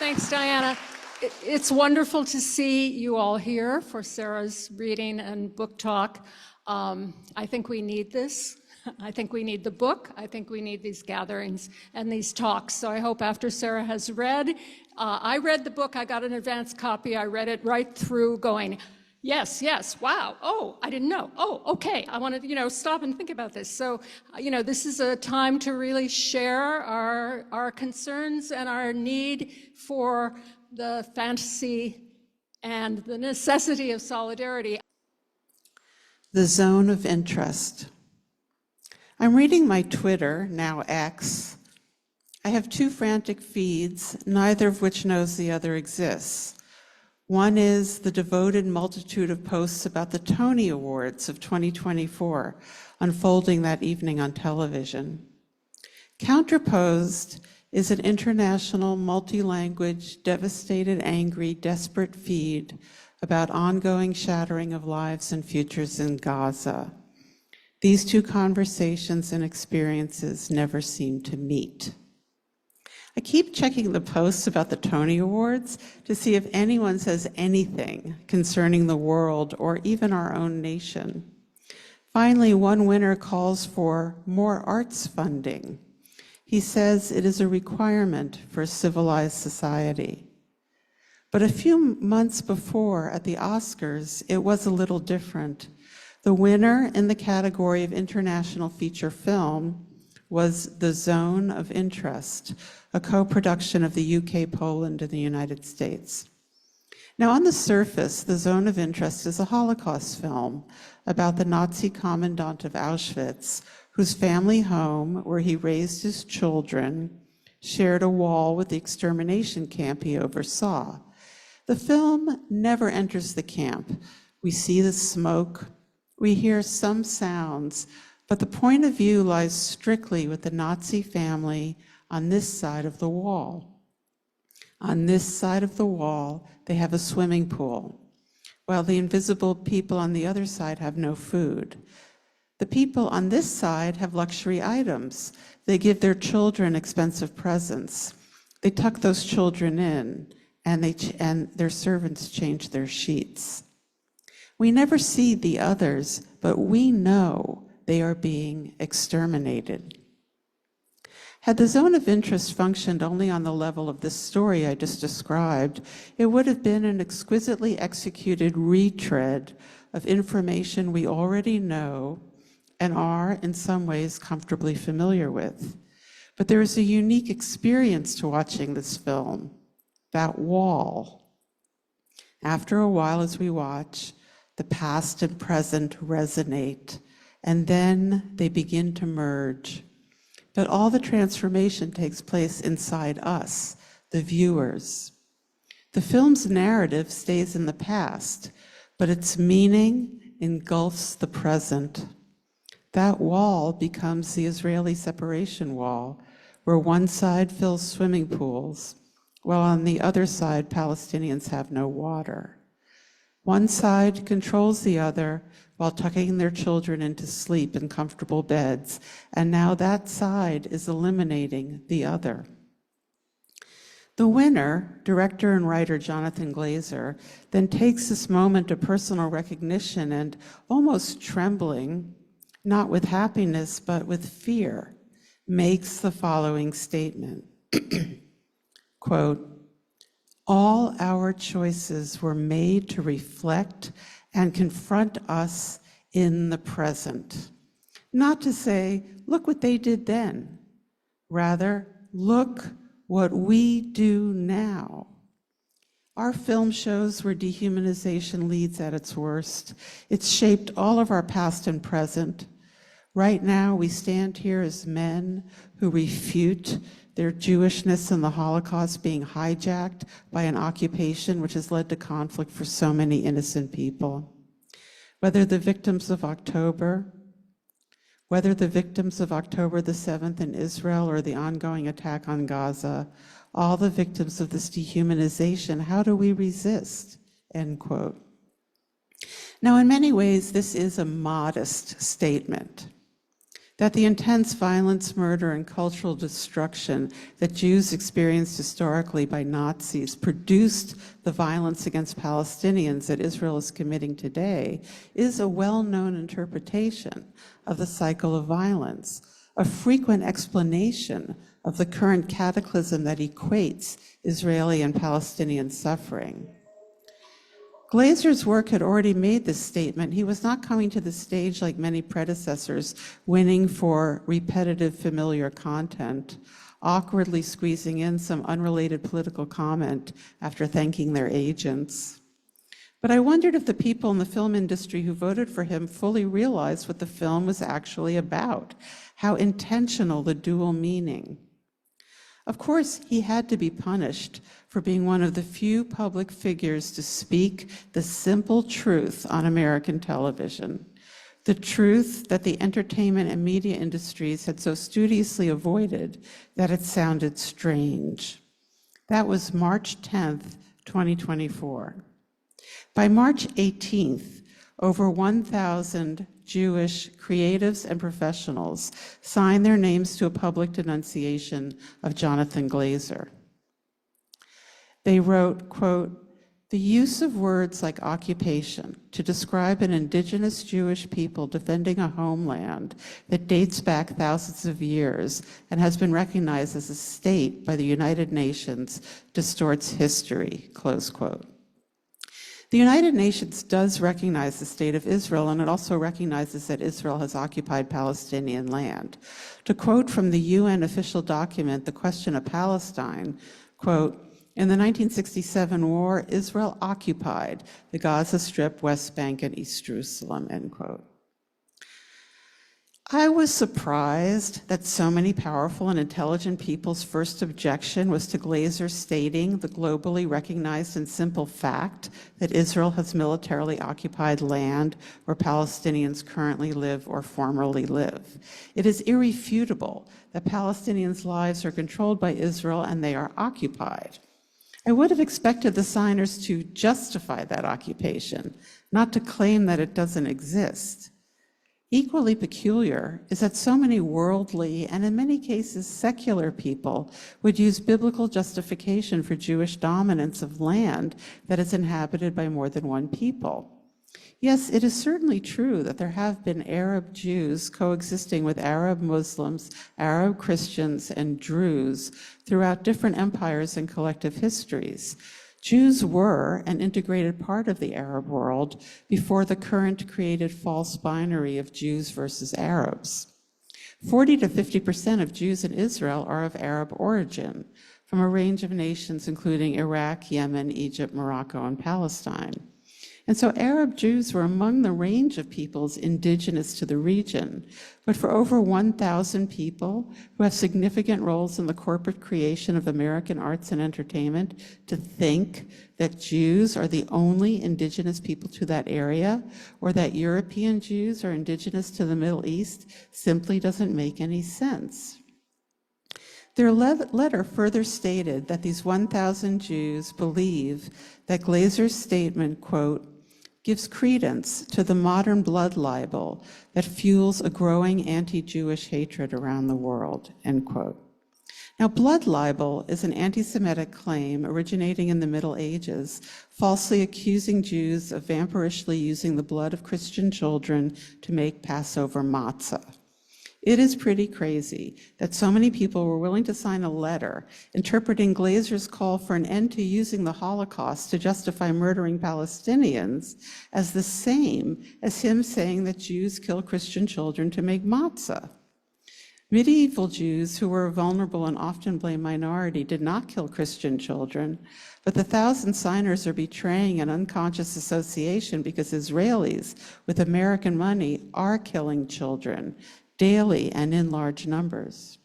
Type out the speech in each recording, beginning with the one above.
Thanks, Diana. It's wonderful to see you all here for Sarah's reading and book talk. I think we need this. I think we need the book. I think we need these gatherings and these talks. So I hope after Sarah has read, I read the book, I got an advance copy, I read it right through going, yes, yes, wow, oh, I didn't know, oh, okay, I want to, stop and think about this. So, this is a time to really share our concerns and our need for the fantasy and the necessity of solidarity. The zone of interest. I'm reading my Twitter, now X. I have two frantic feeds, neither of which knows the other exists. One is the devoted multitude of posts about the Tony Awards of 2024, unfolding that evening on television. Counterposed is an international, multi-language, devastated, angry, desperate feed about ongoing shattering of lives and futures in Gaza. These two conversations and experiences never seem to meet. I keep checking the posts about the Tony Awards to see if anyone says anything concerning the world or even our own nation. Finally, one winner calls for more arts funding. He says it is a requirement for a civilized society. But a few months before, at the Oscars, it was a little different. The winner in the category of international feature film was The Zone of Interest, a co-production of the UK, Poland, and the United States. Now, on the surface, The Zone of Interest is a Holocaust film about the Nazi commandant of Auschwitz, whose family home, where he raised his children, shared a wall with the extermination camp he oversaw. The film never enters the camp. We see the smoke, we hear some sounds, but the point of view lies strictly with the Nazi family on this side of the wall. On this side of the wall, they have a swimming pool, while the invisible people on the other side have no food. The people on this side have luxury items. They give their children expensive presents. They tuck those children in, and their servants change their sheets. We never see the others, but we know they are being exterminated. Had the zone of interest functioned only on the level of this story I just described, it would have been an exquisitely executed retread of information we already know and are, in some ways, comfortably familiar with. But there is a unique experience to watching this film, that wall. After a while, as we watch, the past and present resonate, and then they begin to merge. But all the transformation takes place inside us, the viewers. The film's narrative stays in the past, but its meaning engulfs the present. That wall becomes the Israeli separation wall, where one side fills swimming pools, while on the other side, Palestinians have no water. One side controls the other while tucking their children into sleep in comfortable beds, and now that side is eliminating the other. The winner, director and writer Jonathan Glazer, then takes this moment of personal recognition and, almost trembling, not with happiness but with fear, makes the following statement. Quote, "All our choices were made to reflect and confront us in the present. Not to say, look what they did then. Rather, look what we do now." Our film shows where dehumanization leads at its worst. It's shaped all of our past and present. Right now, we stand here as men who refute their Jewishness and the Holocaust being hijacked by an occupation which has led to conflict for so many innocent people. Whether the victims of October the 7th in Israel or the ongoing attack on Gaza, all the victims of this dehumanization, how do we resist? End quote. Now, in many ways, this is a modest statement. that the intense violence, murder, and cultural destruction that Jews experienced historically by Nazis produced the violence against Palestinians that Israel is committing today is a well-known interpretation of the cycle of violence, a frequent explanation of the current cataclysm that equates Israeli and Palestinian suffering. Glazer's work had already made this statement. He was not coming to the stage like many predecessors, winning for repetitive, familiar content, awkwardly squeezing in some unrelated political comment after thanking their agents. But I wondered if the people in the film industry who voted for him fully realized what the film was actually about, how intentional the dual meaning. Of course, he had to be punished for being one of the few public figures to speak the simple truth on American television, the truth that the entertainment and media industries had so studiously avoided that it sounded strange. That was March 10th, 2024. By March 18th, over 1,000 Jewish creatives and professionals signed their names to a public denunciation of Jonathan Glazer. They wrote, quote, "The use of words like occupation to describe an indigenous Jewish people defending a homeland that dates back thousands of years and has been recognized as a state by the United Nations distorts history," close quote. The United Nations does recognize the state of Israel, and it also recognizes that Israel has occupied Palestinian land. To quote from the UN official document, The Question of Palestine, quote, "In the 1967 war, Israel occupied the Gaza Strip, West Bank, and East Jerusalem," end quote. I was surprised that so many powerful and intelligent people's first objection was to Glazer stating the globally recognized and simple fact that Israel has militarily occupied land where Palestinians currently live or formerly live. It is irrefutable that Palestinians' lives are controlled by Israel and they are occupied. I would have expected the signers to justify that occupation, not to claim that it doesn't exist. Equally peculiar is that so many worldly and in many cases secular people would use biblical justification for Jewish dominance of land that is inhabited by more than one people. Yes, it is certainly true that there have been Arab Jews coexisting with Arab Muslims, Arab Christians, and Druze throughout different empires and collective histories. Jews were an integrated part of the Arab world before the current created false binary of Jews versus Arabs. 40 to 50% of Jews in Israel are of Arab origin, from a range of nations including Iraq, Yemen, Egypt, Morocco, and Palestine. And so Arab Jews were among the range of peoples indigenous to the region. But for over 1,000 people who have significant roles in the corporate creation of American arts and entertainment, to think that Jews are the only indigenous people to that area, or that European Jews are indigenous to the Middle East, simply doesn't make any sense. Their letter further stated that these 1,000 Jews believe that Glazer's statement, quote, "gives credence to the modern blood libel that fuels a growing anti-Jewish hatred around the world," end quote. Now, blood libel is an anti-Semitic claim originating in the Middle Ages, falsely accusing Jews of vampirishly using the blood of Christian children to make Passover matzah. It is pretty crazy that so many people were willing to sign a letter interpreting Glazer's call for an end to using the Holocaust to justify murdering Palestinians as the same as him saying that Jews kill Christian children to make matzah. Medieval Jews, who were a vulnerable and often blamed minority, did not kill Christian children, but the 1,000 signers are betraying an unconscious association because Israelis with American money are killing children daily and in large numbers.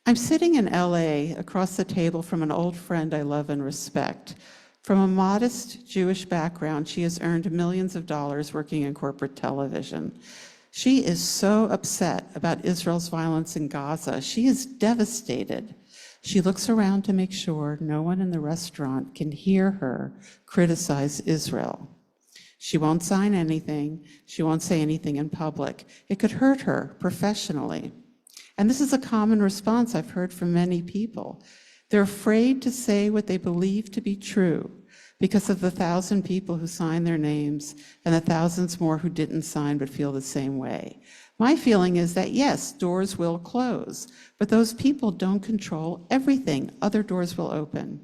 I'm sitting in LA across the table from an old friend I love and respect. From a modest Jewish background, she has earned millions of dollars working in corporate television. She is so upset about Israel's violence in Gaza. She is devastated. She looks around to make sure no one in the restaurant can hear her criticize Israel. She won't sign anything. She won't say anything in public. It could hurt her professionally. And this is a common response I've heard from many people. They're afraid to say what they believe to be true because of the 1,000 people who signed their names and the thousands more who didn't sign but feel the same way. My feeling is that yes, doors will close, but those people don't control everything. Other doors will open.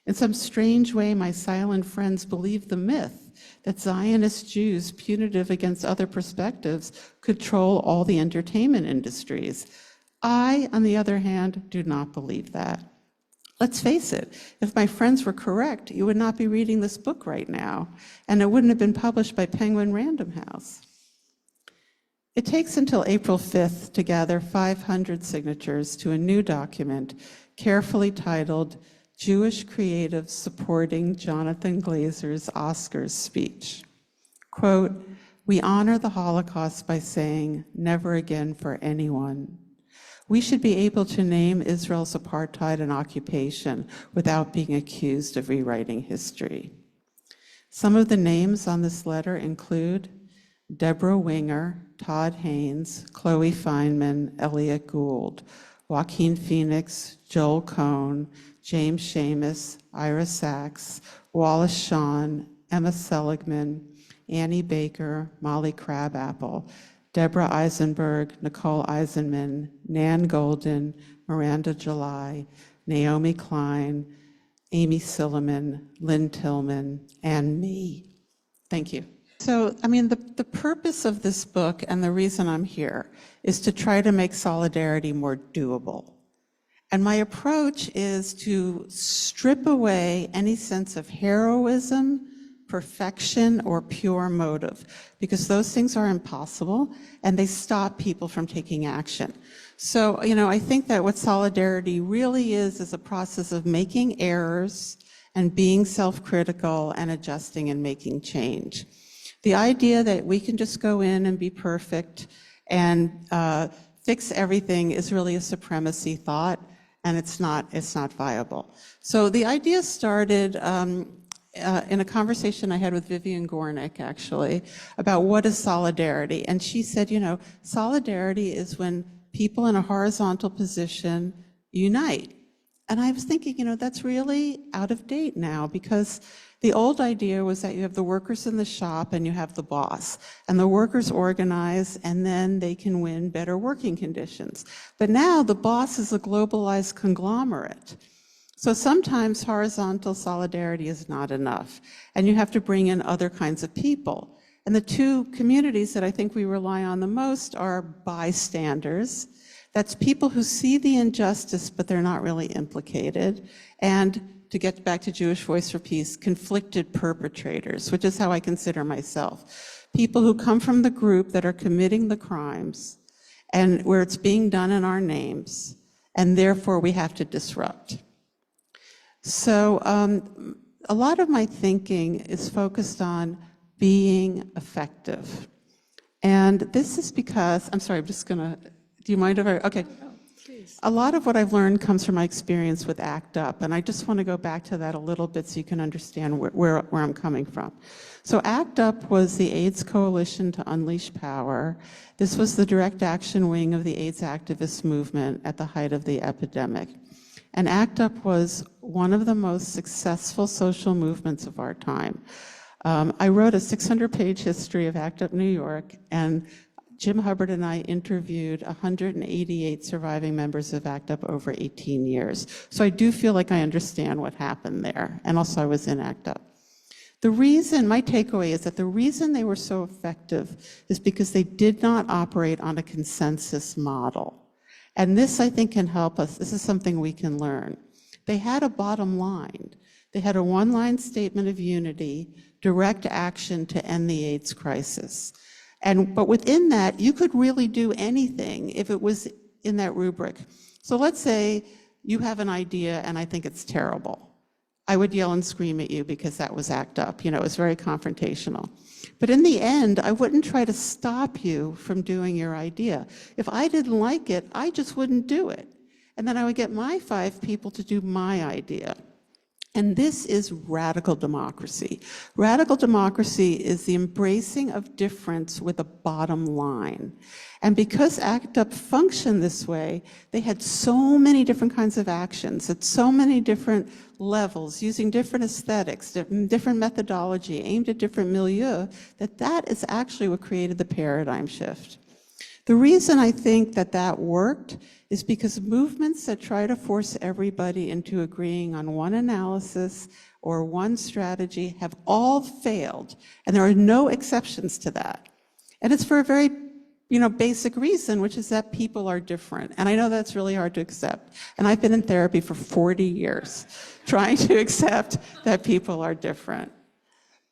In some strange way, my silent friends believe the myth that Zionist Jews, punitive against other perspectives, control all the entertainment industries. I, on the other hand, do not believe that. Let's face it, if my friends were correct, you would not be reading this book right now, and it wouldn't have been published by Penguin Random House. It takes until April 5th to gather 500 signatures to a new document carefully titled Jewish Creatives Supporting Jonathan Glazer's Oscars Speech. Quote, "We honor the Holocaust by saying, never again for anyone. We should be able to name Israel's apartheid and occupation without being accused of rewriting history." Some of the names on this letter include Deborah Winger, Todd Haynes, Chloe Feynman, Elliot Gould, Joaquin Phoenix, Joel Cohn, James Seamus, Ira Sachs, Wallace Shawn, Emma Seligman, Annie Baker, Molly Crabapple, Deborah Eisenberg, Nicole Eisenman, Nan Golden, Miranda July, Naomi Klein, Amy Silliman, Lynn Tillman, and me. Thank you. So, the purpose of this book and the reason I'm here is to try to make solidarity more doable. And my approach is to strip away any sense of heroism, perfection, or pure motive, because those things are impossible and they stop people from taking action. So, I think that what solidarity really is a process of making errors and being self-critical and adjusting and making change. The idea that we can just go in and be perfect and fix everything is really a supremacy thought, and it's not viable. So the idea started in a conversation I had with Vivian Gornick, actually, about what is solidarity. And she said, solidarity is when people in a horizontal position unite. And I was thinking, that's really out of date now, because the old idea was that you have the workers in the shop and you have the boss, and the workers organize and then they can win better working conditions. But now the boss is a globalized conglomerate. So sometimes horizontal solidarity is not enough, and you have to bring in other kinds of people. And the two communities that I think we rely on the most are bystanders. That's people who see the injustice, but they're not really implicated. And to get back to Jewish Voice for Peace, conflicted perpetrators, which is how I consider myself. People who come from the group that are committing the crimes and where it's being done in our names, and therefore we have to disrupt. So a lot of my thinking is focused on being effective. And this is because, I'm sorry, I'm just gonna, do you mind if I, okay. A lot of what I've learned comes from my experience with ACT UP, and I just want to go back to that a little bit so you can understand where I'm coming from. So ACT UP was the AIDS Coalition to Unleash Power. This was the direct action wing of the AIDS activist movement at the height of the epidemic. And ACT UP was one of the most successful social movements of our time. I wrote a 600-page history of ACT UP New York, and Jim Hubbard and I interviewed 188 surviving members of ACT UP over 18 years. So I do feel like I understand what happened there, and also I was in ACT UP. The reason, my takeaway is that the reason they were so effective is because they did not operate on a consensus model. And this, I think, can help us. This is something we can learn. They had a bottom line. They had a one-line statement of unity, direct action to end the AIDS crisis. But within that, you could really do anything if it was in that rubric. So let's say you have an idea and I think it's terrible. I would yell and scream at you because that was ACT UP. It was very confrontational. But in the end, I wouldn't try to stop you from doing your idea. If I didn't like it, I just wouldn't do it. And then I would get my 5 people to do my idea. And this is radical democracy. Radical democracy is the embracing of difference with a bottom line. And because ACT UP functioned this way, they had so many different kinds of actions at so many different levels, using different aesthetics, different methodology, aimed at different milieu, that is actually what created the paradigm shift. The reason I think that worked is because movements that try to force everybody into agreeing on one analysis or one strategy have all failed, and there are no exceptions to that. And it's for a very basic reason, which is that people are different. And I know that's really hard to accept. And I've been in therapy for 40 years trying to accept that people are different.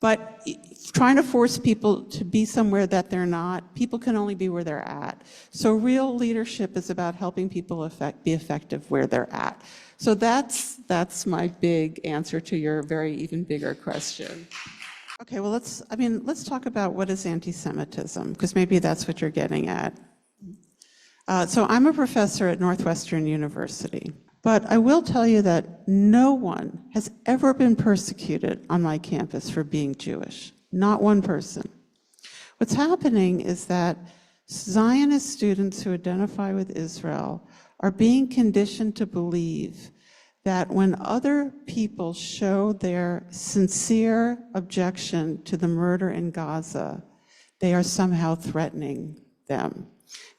But trying to force people to be somewhere that they're not, people can only be where they're at. So real leadership is about helping people be effective where they're at. So that's my big answer to your very even bigger question. Okay, well, let's talk about what is anti-Semitism, because maybe that's what you're getting at. So I'm a professor at Northwestern University. But I will tell you that no one has ever been persecuted on my campus for being Jewish. Not one person. What's happening is that Zionist students who identify with Israel are being conditioned to believe that when other people show their sincere objection to the murder in Gaza, they are somehow threatening them.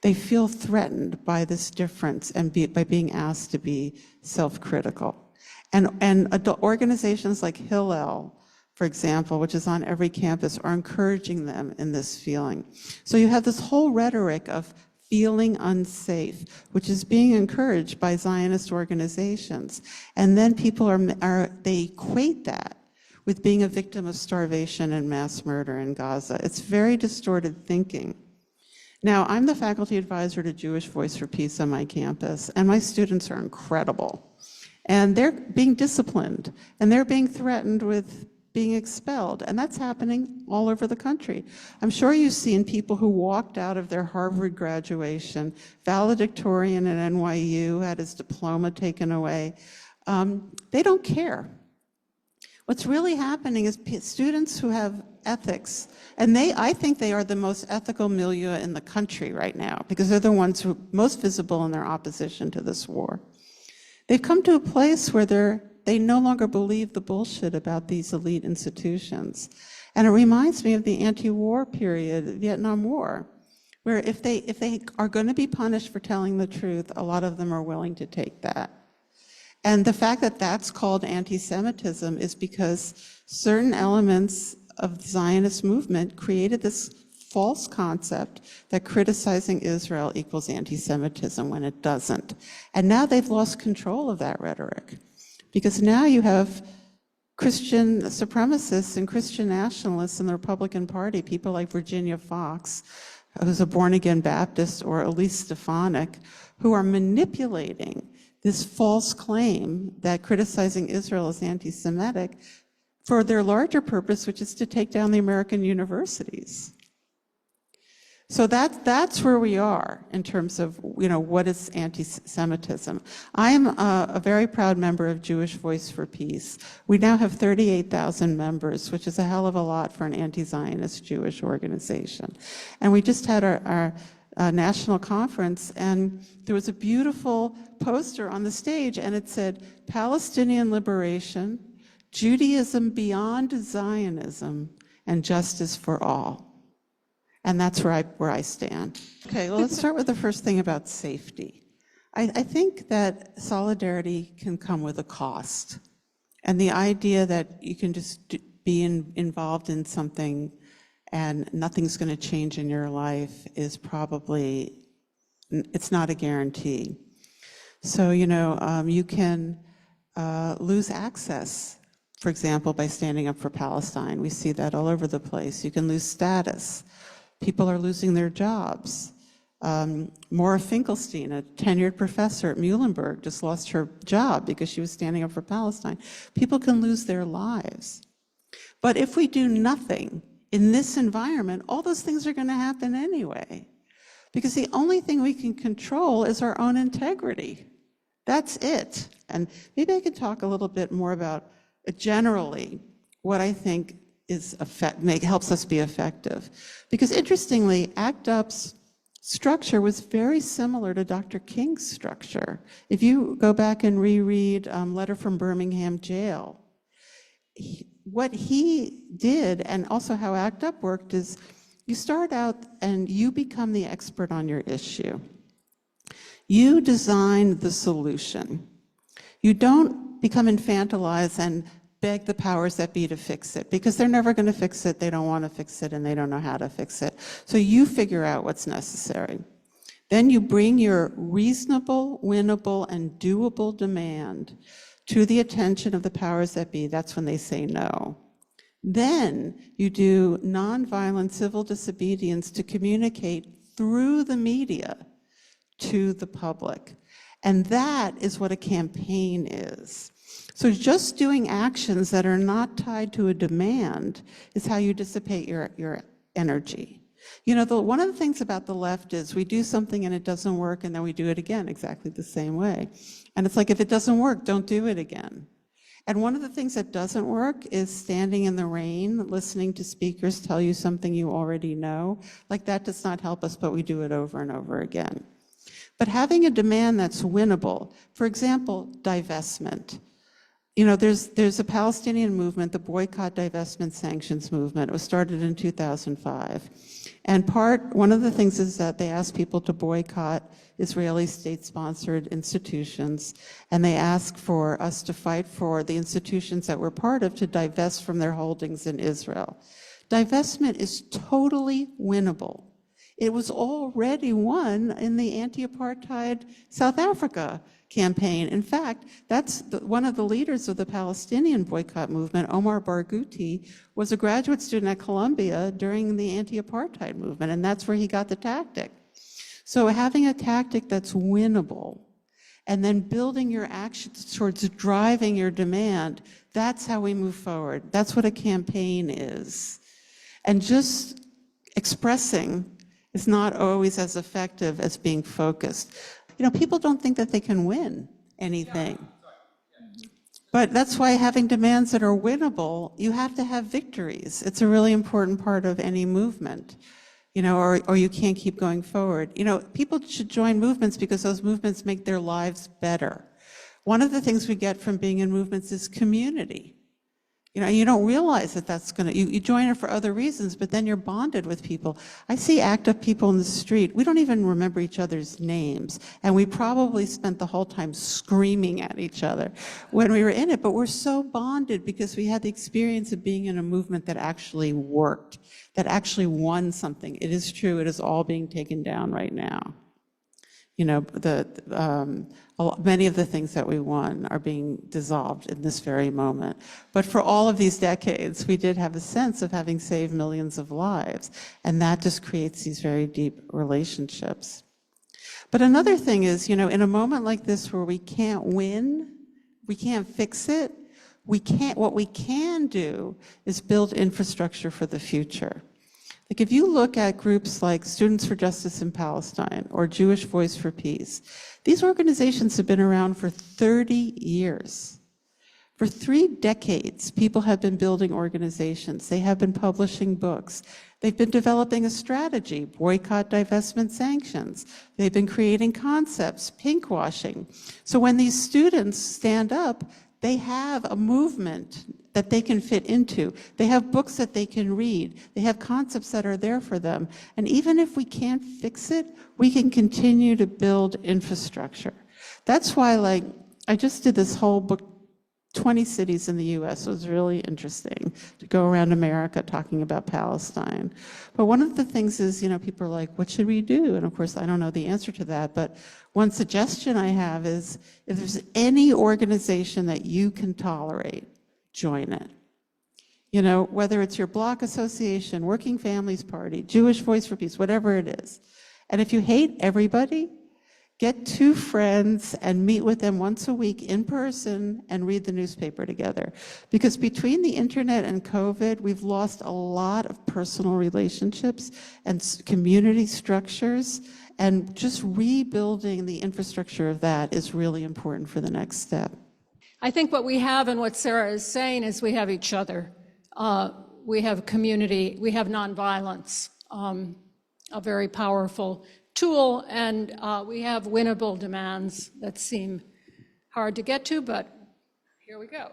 They feel threatened by this difference and by being asked to be self-critical. And organizations like Hillel, for example, which is on every campus, are encouraging them in this feeling. So you have this whole rhetoric of feeling unsafe, which is being encouraged by Zionist organizations. And then people they equate that with being a victim of starvation and mass murder in Gaza. It's very distorted thinking. Now, I'm the faculty advisor to Jewish Voice for Peace on my campus, and my students are incredible. And they're being disciplined, and they're being threatened with being expelled, and that's happening all over the country. I'm sure you've seen people who walked out of their Harvard graduation, valedictorian at NYU, had his diploma taken away. They don't care. What's really happening is students who have ethics, and I think they are the most ethical milieu in the country right now, because they're the ones who are most visible in their opposition to this war. They've come to a place where they no longer believe the bullshit about these elite institutions. And it reminds me of the anti-war period, the Vietnam War, where if they are going to be punished for telling the truth, a lot of them are willing to take that. And the fact that that's called anti-Semitism is because certain elements of the Zionist movement created this false concept that criticizing Israel equals anti-Semitism when it doesn't. And now they've lost control of that rhetoric, because now you have Christian supremacists and Christian nationalists in the Republican Party, people like Virginia Fox, who's a born-again Baptist, or Elise Stefanik, who are manipulating this false claim that criticizing Israel is anti-Semitic for their larger purpose, which is to take down the American universities. So that's where we are in terms of, what is anti-Semitism. I am a very proud member of Jewish Voice for Peace. We now have 38,000 members, which is a hell of a lot for an anti-Zionist Jewish organization. And we just had our national conference, and there was a beautiful poster on the stage, and it said, Palestinian liberation, Judaism beyond Zionism, and justice for all. And that's where I stand. Okay, well, let's start with the first thing about safety. I think that solidarity can come with a cost. And the idea that you can just be involved in something and nothing's going to change in your life is probably, it's not a guarantee. So, you can lose access, for example, by standing up for Palestine. We see that all over the place. You can lose status. People are losing their jobs. Maura Finkelstein, a tenured professor at Muhlenberg, just lost her job because she was standing up for Palestine. People can lose their lives. But if we do nothing in this environment, all those things are going to happen anyway. Because the only thing we can control is our own integrity. That's it. And maybe I could talk a little bit more about generally what I think is helps us be effective. Because interestingly, ACT UP's structure was very similar to Dr. King's structure. If you go back and reread Letter from Birmingham Jail, what he did, and also how ACT UP worked, is you start out and you become the expert on your issue. You design the solution. You don't become infantilized and beg the powers that be to fix it, because they're never going to fix it, they don't want to fix it, and they don't know how to fix it. So you figure out what's necessary. Then you bring your reasonable, winnable, and doable demand to the attention of the powers that be. That's when they say no. Then you do nonviolent civil disobedience to communicate through the media to the public. And that is what a campaign is. So just doing actions that are not tied to a demand is how you dissipate your energy. You know, one of the things about the left is we do something and it doesn't work, and then we do it again exactly the same way. And it's like, if it doesn't work, don't do it again. And one of the things that doesn't work is standing in the rain, listening to speakers tell you something you already know. Like, that does not help us, but we do it over and over again. But having a demand that's winnable, for example, divestment. You know, there's a Palestinian movement, the Boycott, Divestment, Sanctions movement. It was started in 2005. And one of the things is that they ask people to boycott Israeli state-sponsored institutions, and they ask for us to fight for the institutions that we're part of to divest from their holdings in Israel. Divestment is totally winnable. It was already won in the anti-apartheid South Africa campaign. In fact, that's one of the leaders of the Palestinian boycott movement, Omar Barghouti, was a graduate student at Columbia during the anti-apartheid movement, and that's where he got the tactic. So having a tactic that's winnable, and then building your actions towards driving your demand, that's how we move forward. That's what a campaign is. And just expressing is not always as effective as being focused. You know, people don't think that they can win anything. But that's why having demands that are winnable, you have to have victories. It's a really important part of any movement, you know, or you can't keep going forward. You know, people should join movements because those movements make their lives better. One of the things we get from being in movements is community. You know, you don't realize that that's going to, you join it for other reasons, but then you're bonded with people. I see ACT UP people in the street. We don't even remember each other's names. And we probably spent the whole time screaming at each other when we were in it. But we're so bonded because we had the experience of being in a movement that actually worked, that actually won something. It is true. It is all being taken down right now. You know, many of the things that we won are being dissolved in this very moment. But for all of these decades, we did have a sense of having saved millions of lives, and that just creates these very deep relationships. But another thing is, you know, in a moment like this where we can't win, we can't fix it, what we can do is build infrastructure for the future. Like, if you look at groups like Students for Justice in Palestine or Jewish Voice for Peace, these organizations have been around for 30 years. For 3 decades, people have been building organizations. They have been publishing books. They've been developing a strategy, boycott, divestment, sanctions. They've been creating concepts, pinkwashing. So when these students stand up, they have a movement that they can fit into. They have books that they can read. They have concepts that are there for them. And even if we can't fix it, we can continue to build infrastructure. That's why, like, I just did this whole book, 20 cities in the US. It was really interesting to go around America talking about Palestine. But one of the things is, you know, people are like, what should we do? And of course, I don't know the answer to that, but one suggestion I have is, if there's any organization that you can tolerate, join it. You know, whether it's your block association, Working Families Party, Jewish Voice for Peace, whatever it is. And if you hate everybody, get 2 friends and meet with them once a week in person and read the newspaper together. Because between the internet and COVID, we've lost a lot of personal relationships and community structures, and just rebuilding the infrastructure of that is really important for the next step. I think what we have and what Sarah is saying is we have each other. We have community, we have nonviolence, a very powerful tool, and we have winnable demands that seem hard to get to, but here we go.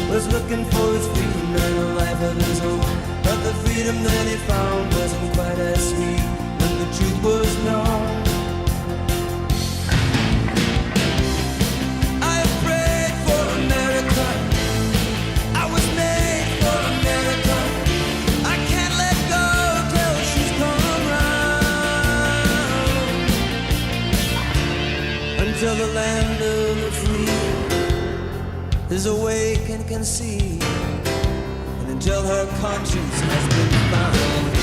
Was looking for his freedom and a life of his own, but the freedom that he found wasn't quite as sweet when the truth was known. I prayed for America, I was made for America, I can't let go till she's come round, until the land of the free is awake and can see, and until her conscience has been found.